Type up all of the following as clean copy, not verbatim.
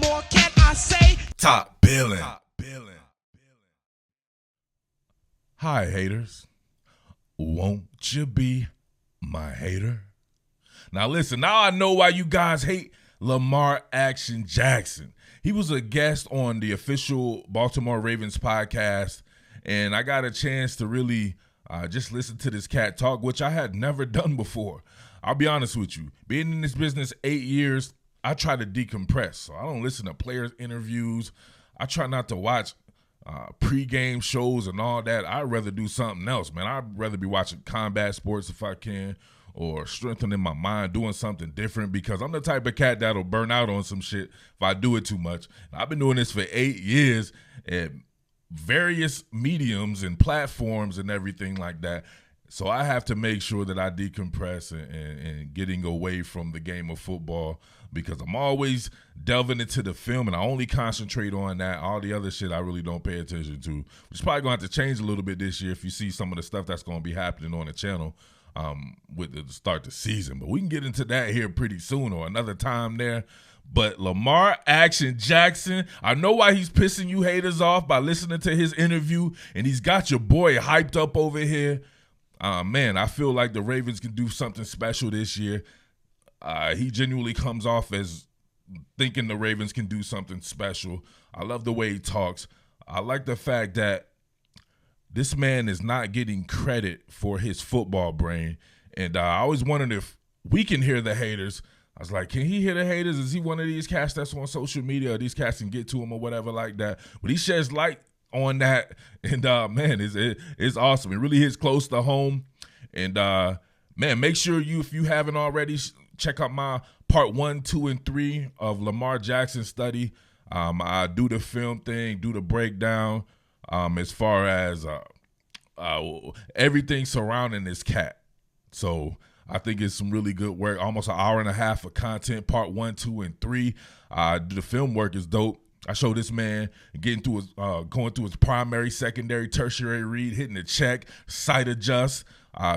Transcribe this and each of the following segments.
more can I say? Top Billin. Hi, haters. Won't you be my hater? Now listen, now I know why you guys hate Lamar Jackson. He was a guest on the official Baltimore Ravens podcast, and I got a chance to really just listen to this cat talk, which I had never done before. I'll be honest with you. Being in this business 8 years, I try to decompress. So I don't listen to players' interviews. I try not to watch pre-game shows and all that. I'd rather do something else, man. I'd rather be watching combat sports if I can, or strengthening my mind, doing something different, because I'm the type of cat that'll burn out on some shit if I do it too much. I've been doing this for 8 years at various mediums and platforms and everything like that. So I have to make sure that I decompress and getting away from the game of football, because I'm always delving into the film and I only concentrate on that. All the other shit I really don't pay attention to, which is probably going to have to change a little bit this year if you see some of the stuff that's going to be happening on the channel with the start the season. But we can get into that here pretty soon or another time there. But Lamar Jackson, I know why he's pissing you haters off by listening to his interview, and he's got your boy hyped up over here. Man, I feel like the Ravens can do something special this year. He genuinely comes off as thinking the Ravens can do something special. I love the way he talks. I like the fact that this man is not getting credit for his football brain. And I always wondered if we can hear the haters. I was like, can he hear the haters? Is he one of these cats that's on social media, or these cats can get to him or whatever like that? But he sheds light on that, and man, it's awesome. It really hits close to home. And man, make sure if you haven't already, check out my part 1, 2, and 3 of Lamar Jackson study. I do the film thing, do the breakdown as far as everything surrounding this cat. So I think it's some really good work. Almost an hour and a half of content, part 1, 2, and 3. The film work is dope. I show this man going through his primary, secondary, tertiary read, hitting the check, sight adjust,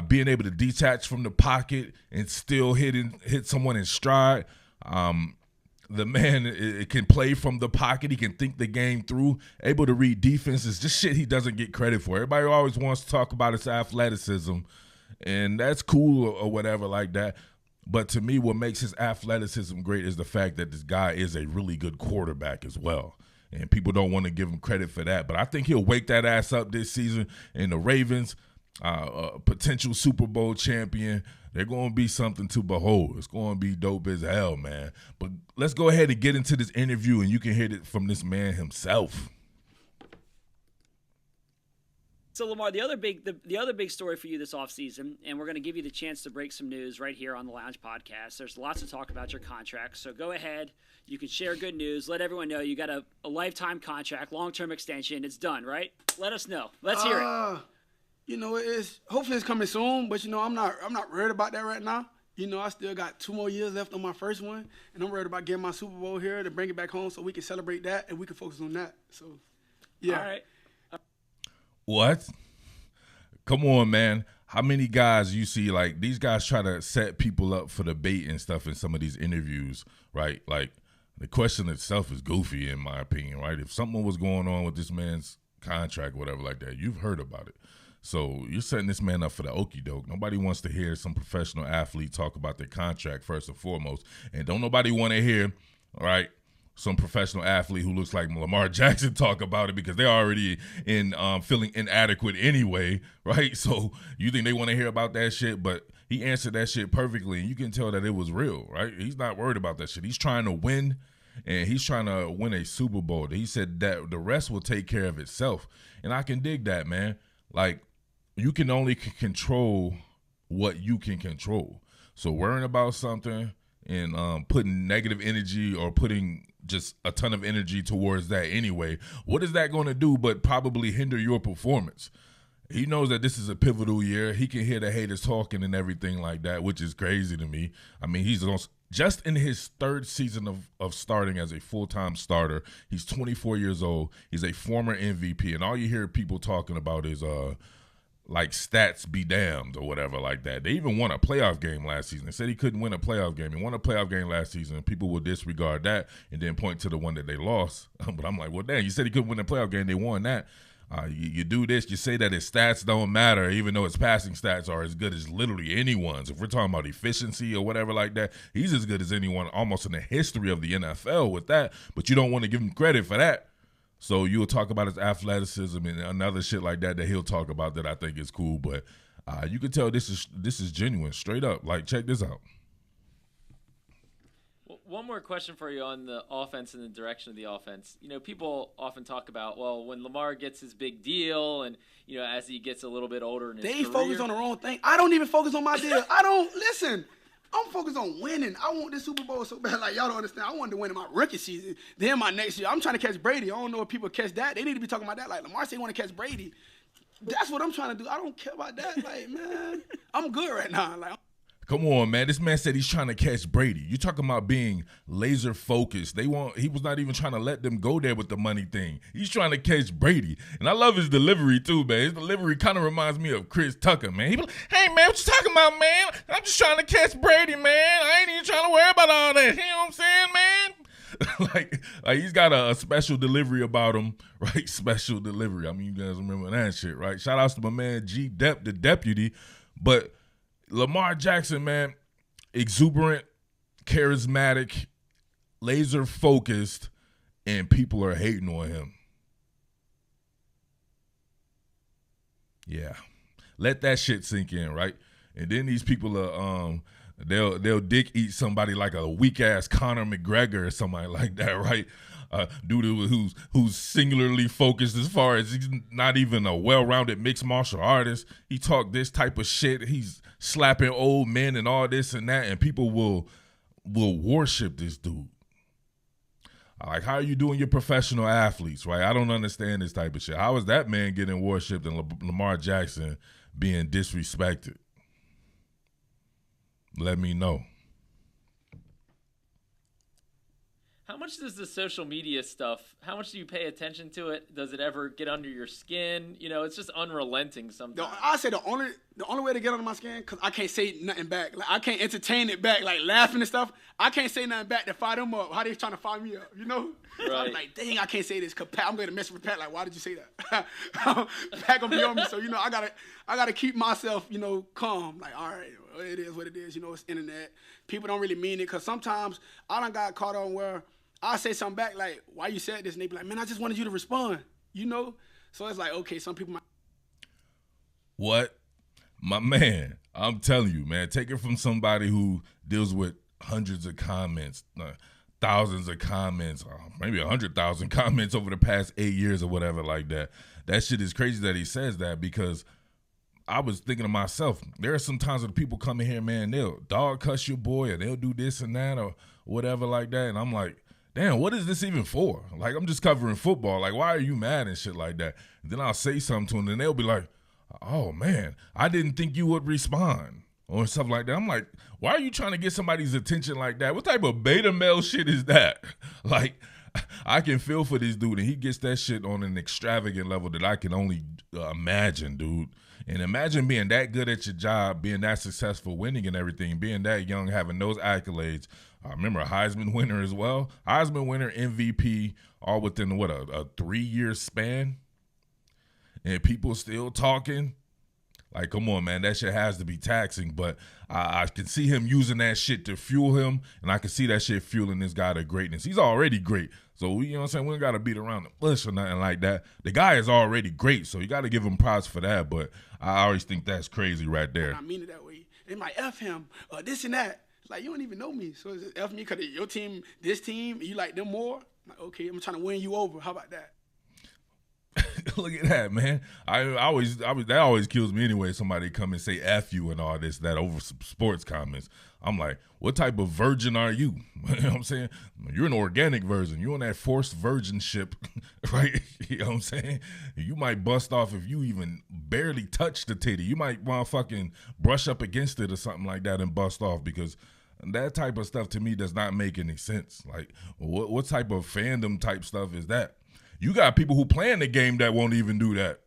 being able to detach from the pocket and still hit someone in stride. The man can play from the pocket. He can think the game through, able to read defenses. Just shit he doesn't get credit for. Everybody always wants to talk about his athleticism, and that's cool or whatever like that. But to me, what makes his athleticism great is the fact that this guy is a really good quarterback as well. And people don't want to give him credit for that. But I think he'll wake that ass up this season. And the Ravens, a potential Super Bowl champion, they're going to be something to behold. It's going to be dope as hell, man. But let's go ahead and get into this interview, and you can hear it from this man himself. So, Lamar, the other big story for you this offseason, and we're going to give you the chance to break some news right here on the Lounge Podcast. There's lots to talk about your contract, so go ahead. You can share good news. Let everyone know you got a lifetime contract, long-term extension. It's done, right? Let us know. Let's hear it. You know, hopefully it's coming soon, but I'm not worried about that right now. You know, I still got 2 more years left on my first one, and I'm worried about getting my Super Bowl here to bring it back home so we can celebrate that and we can focus on that. So, yeah. All right. What? Come on, man. How many guys you see, like, these guys try to set people up for debate and stuff in some of these interviews, right? Like, the question itself is goofy, in my opinion, right? If something was going on with this man's contract, whatever like that, you've heard about it. So you're setting this man up for the okie doke. Nobody wants to hear some professional athlete talk about their contract first and foremost. And don't nobody want to hear, right, some professional athlete who looks like Lamar Jackson talk about it, because they're already feeling inadequate anyway, right? So you think they want to hear about that shit, but he answered that shit perfectly, and you can tell that it was real, right? He's not worried about that shit. He's trying to win, and he's trying to win a Super Bowl. He said that the rest will take care of itself, and I can dig that, man. Like, you can only control what you can control. So worrying about something and putting negative energy or putting just a ton of energy towards that anyway, what is that going to do but probably hinder your performance? He knows that this is a pivotal year. He can hear the haters talking and everything like that, which is crazy to me. I mean, he's just in his 3rd season of starting as a full-time starter. He's 24 years old. He's a former MVP, and all you hear people talking about is like stats be damned or whatever like that. They even won a playoff game last season. They said he couldn't win a playoff game. He won a playoff game last season. People will disregard that and then point to the one that they lost. But I'm like, well, damn, you said he couldn't win a playoff game. They won that. You do this. You say that his stats don't matter, even though his passing stats are as good as literally anyone's. If we're talking about efficiency or whatever like that, he's as good as anyone almost in the history of the NFL with that. But you don't want to give him credit for that. So you'll talk about his athleticism and another shit like that he'll talk about that I think is cool. But you can tell this is genuine, straight up. Like, check this out. Well, one more question for you on the offense and the direction of the offense. You know, people often talk about, well, when Lamar gets his big deal and, you know, as he gets a little bit older in his career. They focus on the wrong thing. I don't even focus on my deal. I don't listen. I'm focused on winning. I want this Super Bowl so bad. Like, y'all don't understand. I wanted to win in my rookie season. Then my next year, I'm trying to catch Brady. I don't know if people catch that. They need to be talking about that. Like, Lamar said he want to catch Brady. That's what I'm trying to do. I don't care about that. Like, man, I'm good right now. Like, come on, man. This man said he's trying to catch Brady. You talking about being laser focused. He was not even trying to let them go there with the money thing. He's trying to catch Brady. And I love his delivery too, man. His delivery kind of reminds me of Chris Tucker, man. He be like, hey, man, what you talking about, man? I'm just trying to catch Brady, man. I ain't even trying to worry about all that. You know what I'm saying, man? like he's got a special delivery about him, right? Special delivery. I mean, you guys remember that shit, right? Shout outs to my man G Dep, the deputy. But Lamar Jackson, man, exuberant, charismatic, laser focused, and people are hating on him. Yeah. Let that shit sink in, right? And then these people are they'll dick eat somebody like a weak ass Conor McGregor or somebody like that, right? Dude who's singularly focused as far as he's not even a well-rounded mixed martial artist. He talk this type of shit. He's slapping old men and all this and that, and people will worship this dude. Like, how are you doing your professional athletes, right? I don't understand this type of shit. How is that man getting worshipped and Lamar Jackson being disrespected? Let me know. How much does the social media stuff, how much do you pay attention to it? Does it ever get under your skin? You know, it's just unrelenting sometimes. I say the only way to get under my skin, because I can't say nothing back. Like, I can't entertain it back, like laughing and stuff. I can't say nothing back to fire them up. How they trying to fire me up, you know? Right. So I'm like, dang, I can't say this, because I'm going to mess with Pat. Like, why did you say that? Pat going to be on me. So, you know, I gotta keep myself, you know, calm. Like, all right, well, it is what it is. You know, it's internet. People don't really mean it, because sometimes I done got caught on where I say something back like, why you said this? And they be like, man, I just wanted you to respond, you know? So it's like, okay, some people might. What? My man, I'm telling you, man, take it from somebody who deals with hundreds of comments, thousands of comments, maybe 100,000 comments over the past 8 years or whatever like that. That shit is crazy that he says that, because I was thinking to myself, there are some times when people come in here, man, they'll dog cuss your boy or they'll do this and that or whatever like that. And I'm like, damn, what is this even for? Like, I'm just covering football. Like, why are you mad and shit like that? And then I'll say something to them, and they'll be like, oh, man, I didn't think you would respond or stuff like that. I'm like, why are you trying to get somebody's attention like that? What type of beta male shit is that? Like, I can feel for this dude, and he gets that shit on an extravagant level that I can only imagine, dude. And imagine being that good at your job, being that successful, winning and everything, being that young, having those accolades. I remember a Heisman winner as well. Heisman winner, MVP, all within, what, a 3-year span? And people still talking? Like, come on, man, that shit has to be taxing. But I can see him using that shit to fuel him, and I can see that shit fueling this guy to greatness. He's already great. So, you know what I'm saying? We don't got to beat around the bush or nothing like that. The guy is already great, so you got to give him props for that. But I always think that's crazy right there. I mean it that way. They might F him, this and that. Like, you don't even know me. So it's F me because your team, this team, you like them more? Like, okay, I'm trying to win you over. How about that? Look at that, man. That always kills me anyway. Somebody come and say F you and all this, that over some sports comments. I'm like, what type of virgin are you? You know what I'm saying? You're an organic virgin. You're on that forced virginship, right? You know what I'm saying? You might bust off if you even barely touch the titty. You might motherfucking brush up against it or something like that and bust off, because that type of stuff to me does not make any sense. Like, what type of fandom type stuff is that? You got people who play in the game that won't even do that.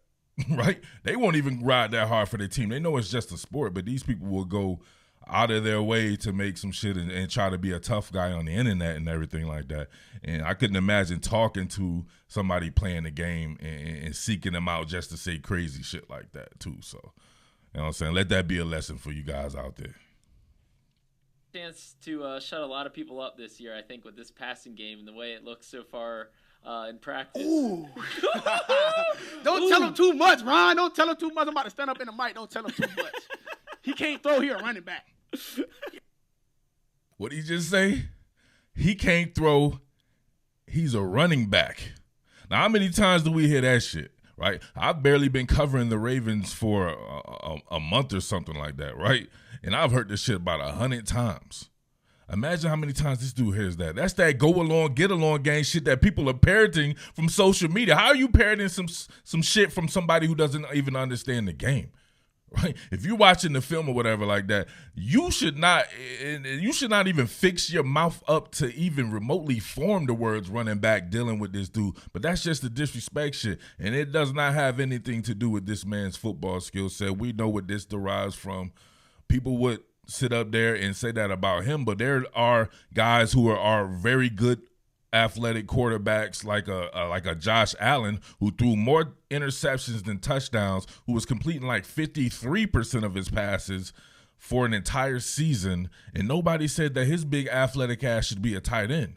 right? They won't even ride that hard for their team. They know it's just a sport, but these people will go out of their way to make some shit and try to be a tough guy on the internet and everything like that. And I couldn't imagine talking to somebody playing the game and seeking them out just to say crazy shit like that too. So, you know what I'm saying? Let that be a lesson for you guys out there. Chance to shut a lot of people up this year, I think, with this passing game and the way it looks so far in practice. Ooh. Don't tell him too much, Ron. Don't tell him too much. I'm about to stand up in the mic. Don't tell him too much. He can't throw here running back. What did he just say? He can't throw. He's a running back. Now, how many times do we hear that shit, right? I've barely been covering the Ravens for a month or something like that, right? And I've heard this shit about 100 times. Imagine how many times this dude hears that. That's that go along, get along gang shit that people are parroting from social media. How are you parroting some shit from somebody who doesn't even understand the game? Right? If you're watching the film or whatever like that, you should not even fix your mouth up to even remotely form the words running back dealing with this dude. But that's just the disrespect shit. And it does not have anything to do with this man's football skill set. We know what this derives from. People would sit up there and say that about him, but there are guys who are very good athletic quarterbacks like a Josh Allen who threw more interceptions than touchdowns, who was completing like 53% of his passes for an entire season, and nobody said that his big athletic ass should be a tight end.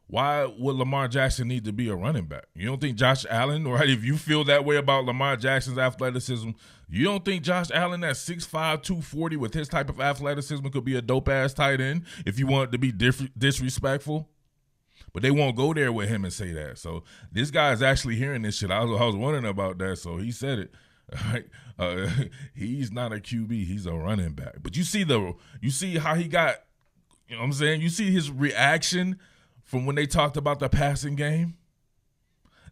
Why would Lamar Jackson need to be a running back? You don't think Josh Allen, right, if you feel that way about Lamar Jackson's athleticism, you don't think Josh Allen at 6'5", 240 with his type of athleticism could be a dope-ass tight end if you want to be disrespectful? But they won't go there with him and say that. So this guy is actually hearing this shit. I was wondering about that, so he said it. Right? He's not a QB. He's a running back. But you see how he got, you know what I'm saying? You see his reaction from when they talked about the passing game?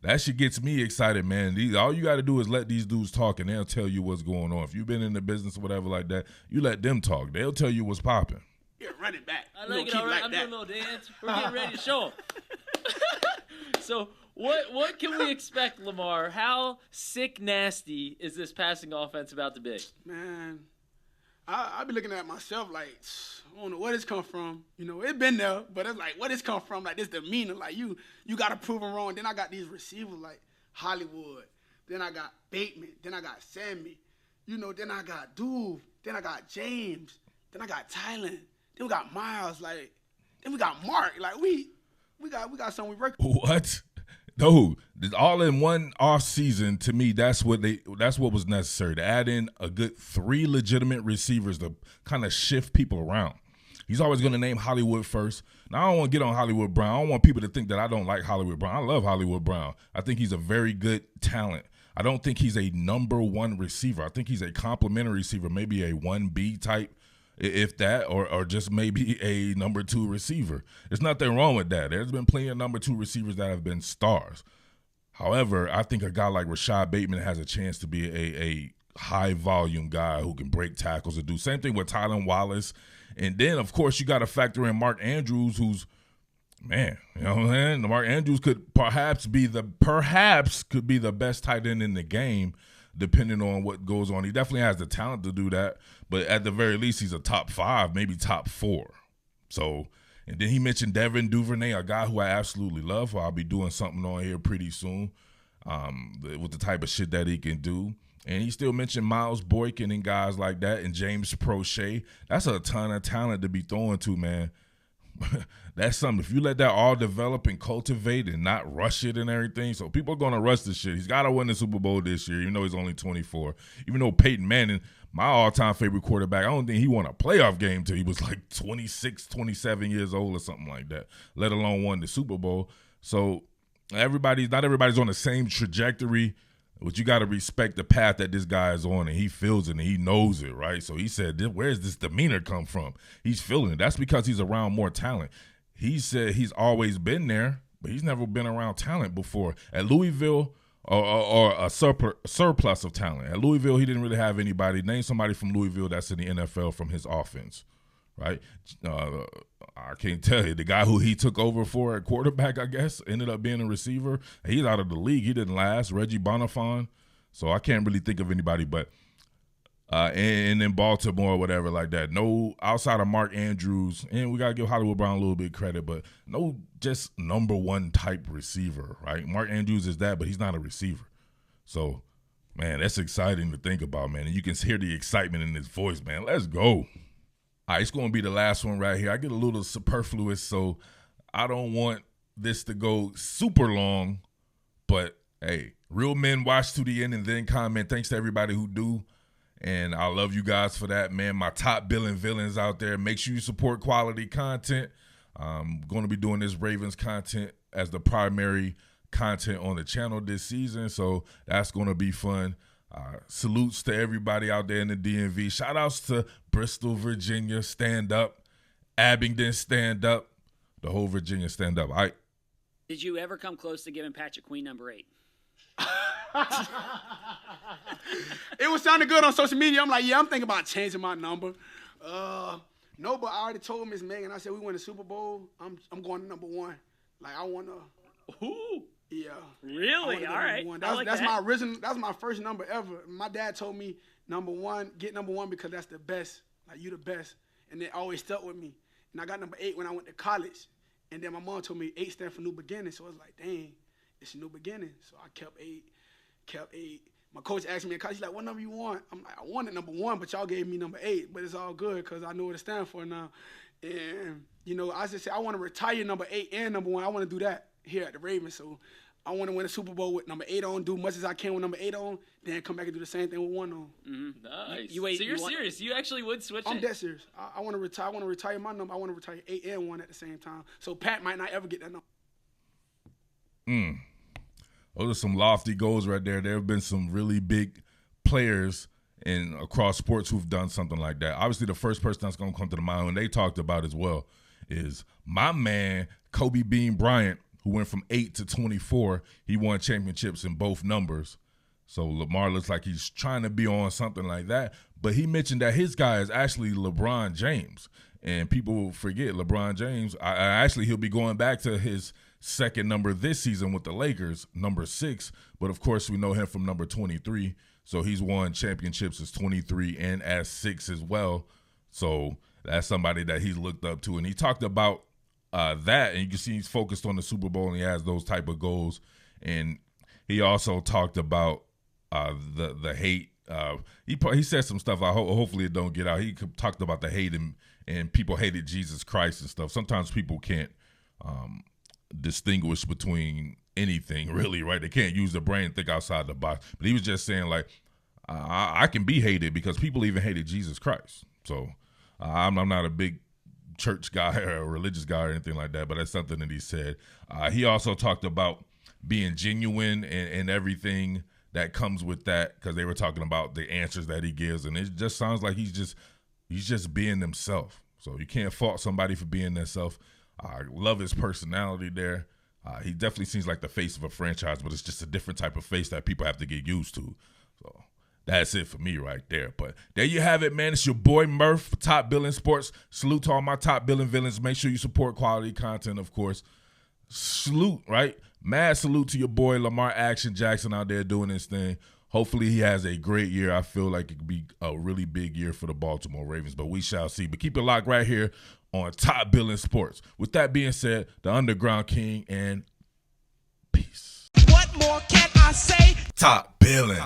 That shit gets me excited, man. All you got to do is let these dudes talk, and they'll tell you what's going on. If you've been in the business or whatever like that, you let them talk. They'll tell you what's popping. Yeah, run it back. I like it, all right. I'm doing a little dance. We're getting ready to show them. So what can we expect, Lamar? How sick nasty is this passing offense about to be? Man, I be looking at myself like, I don't know where this come from. You know, it been there, but it's like, where this come from? Like, this demeanor. Like, you got to prove them wrong. Then I got these receivers like Hollywood. Then I got Bateman. Then I got Sammy. You know, then I got Duve. Then I got James. Then I got Tylen. Then we got Miles, like, then we got Mark. Like, we got something we work. What? No, all in one off season. To me, that's what was necessary, to add in a good 3 legitimate receivers to kind of shift people around. He's always going to name Hollywood first. Now, I don't want to get on Hollywood Brown. I don't want people to think that I don't like Hollywood Brown. I love Hollywood Brown. I think he's a very good talent. I don't think he's a number one receiver. I think he's a complimentary receiver, maybe a 1B type, if that, or just maybe a number 2 receiver. There's nothing wrong with that. There's been plenty of number 2 receivers that have been stars. However, I think a guy like Rashad Bateman has a chance to be a high-volume guy who can break tackles and do. Same thing with Tylen Wallace. And then, of course, you got to factor in Mark Andrews, who's, man, you know what I'm saying? Mark Andrews could perhaps be the best tight end in the game, depending on what goes on. He definitely has the talent to do that, but at the very least, he's a top 5, maybe top 4. So, and then he mentioned Devin Duvernay, a guy who I absolutely love, who I'll be doing something on here pretty soon with the type of shit that he can do. And he still mentioned Miles Boykin and guys like that, and James Prochet. That's a ton of talent to be throwing to, man. That's something. If you let that all develop and cultivate and not rush it and everything, so people are going to rush this shit. He's got to win the Super Bowl this year, even though he's only 24. Even though Peyton Manning, my all-time favorite quarterback, I don't think he won a playoff game till he was like 26, 27 years old or something like that, let alone won the Super Bowl. So not everybody's on the same trajectory, but you got to respect the path that this guy is on, and he feels it and he knows it, right? So he said, where's this demeanor come from? He's feeling it. That's because he's around more talent. He said he's always been there, but he's never been around talent before. At Louisville, or a surplus of talent. At Louisville, he didn't really have anybody. Name somebody from Louisville that's in the NFL from his offense, right? I can't tell you. The guy who he took over for at quarterback, I guess, ended up being a receiver. He's out of the league. He didn't last. Reggie Bonifant. So I can't really think of anybody but and in Baltimore or whatever like that. No, outside of Mark Andrews, and we got to give Hollywood Brown a little bit of credit, but no just number one type receiver, right? Mark Andrews is that, but he's not a receiver. So, man, that's exciting to think about, man. And you can hear the excitement in his voice, man. Let's go. All right, it's going to be the last one right here. I get a little superfluous, so I don't want this to go super long, but, hey, real men watch to the end and then comment. Thanks to everybody who do. And I love you guys for that, man. My top Billin villains out there. Make sure you support quality content. I'm going to be doing this Ravens content as the primary content on the channel this season, so that's going to be fun. Salutes to everybody out there in the DMV. Shout outs to Bristol, Virginia, stand up. Abingdon, stand up. The whole Virginia, stand up. All right. Did you ever come close to giving Patrick Queen number 8? It was sounding good on social media. I'm like, yeah, I'm thinking about changing my number. No, but I already told Miss Megan. I said we win the Super Bowl. I'm going to number 1. Like I want to. Ooh. Yeah. Really? All right. That's my original. That's my first number ever. My dad told me number 1, get number 1 because that's the best. Like you the best, and it always stuck with me. And I got number 8 when I went to college, and then my mom told me 8 stand for new beginning. So I was like, dang, it's a new beginning. So I kept 8. My coach asked me in college, he's like, what number you want? I'm like, I wanted number 1, but y'all gave me number 8. But it's all good because I know what it stands for now. And, you know, I just said, I want to retire number 8 and number 1. I want to do that here at the Ravens. So I want to win a Super Bowl with number 8 on, do much as I can with number 8 on, then come back and do the same thing with 1 on. Mm-hmm. Nice. So you're serious? You actually would switch I'm it? dead serious. I want to retire. I want to retire my number. I want to retire 8 and 1 at the same time. So Pat might not ever get that number. Those are some lofty goals right there. There have been some really big players across sports who've done something like that. Obviously, the first person that's going to come to the mind, and they talked about as well, is my man, Kobe Bean Bryant, who went from 8 to 24. He won championships in both numbers. So Lamar looks like he's trying to be on something like that. But he mentioned that his guy is actually LeBron James. And people forget LeBron James. Actually, he'll be going back to his second number this season with the Lakers, number 6. But, of course, we know him from number 23. So he's won championships as 23 and as 6 as well. So that's somebody that he's looked up to. And he talked about that, and you can see he's focused on the Super Bowl and he has those type of goals. And he also talked about the hate. He said some stuff. Hopefully it don't get out. He talked about the hate and people hated Jesus Christ and stuff. Sometimes people can't distinguish between anything, really, right? They can't use their brain and think outside the box. But he was just saying, like, I can be hated because people even hated Jesus Christ. So I'm not a big church guy or a religious guy or anything like that, but that's something that he said. He also talked about being genuine and everything that comes with that, because they were talking about the answers that he gives, and it just sounds like he's just being himself. So you can't fault somebody for being themselves. I love his personality there. He definitely seems like the face of a franchise, but it's just a different type of face that people have to get used to. So that's it for me right there. But there you have it, man. It's your boy Murph, Top Billin Sports. Salute to all my top Billin villains. Make sure you support quality content, of course. Salute, right? Mad salute to your boy Lamar Jackson out there doing his thing. Hopefully he has a great year. I feel like it could be a really big year for the Baltimore Ravens, but we shall see. But keep it locked right here on Top Billin Sports. With that being said, the Underground King, and peace. What more can I say? Top Billin.